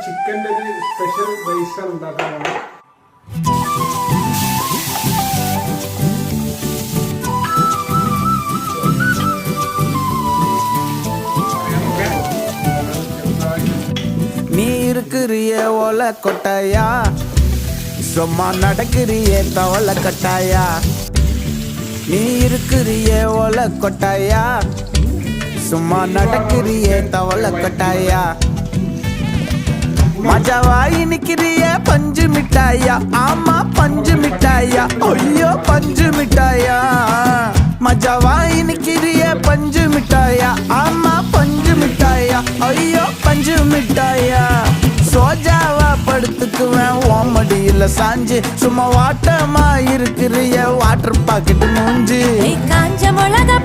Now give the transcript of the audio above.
ചിക്കൻ്റെ ഒരു special rice ഉണ്ടാക്കാനാണ്. நீ இருக்கிறிய ஓலை கொட்டாயா, சும்மா நடக்கிறிய தவளை கட்டாயா. நீ இருக்கிறிய ஓலை கொட்டாயா, சும்மா நடக்கிறிய தவளை கட்டாயா. மஜாவாய் நிக்கிறிய பஞ்சு மிட்டாயா, ஆமா பஞ்சு மிட்டாயா, ஐயோ பஞ்சு மிட்டாயா. மஜாவாய் நிக்கிறிய பஞ்சு மிட்டாயா, ஆமா பஞ்சு மிட்டாயா, ஐயோ பஞ்சு மிட்டாயா. சோஜாவா படுத்துக்குவேன் ஓமடியில சாஞ்சு, சும்மா வாட்டமா இருக்கிறிய வாட்டர் பாக்கெட் மூஞ்சி. காஞ்ச மிளகா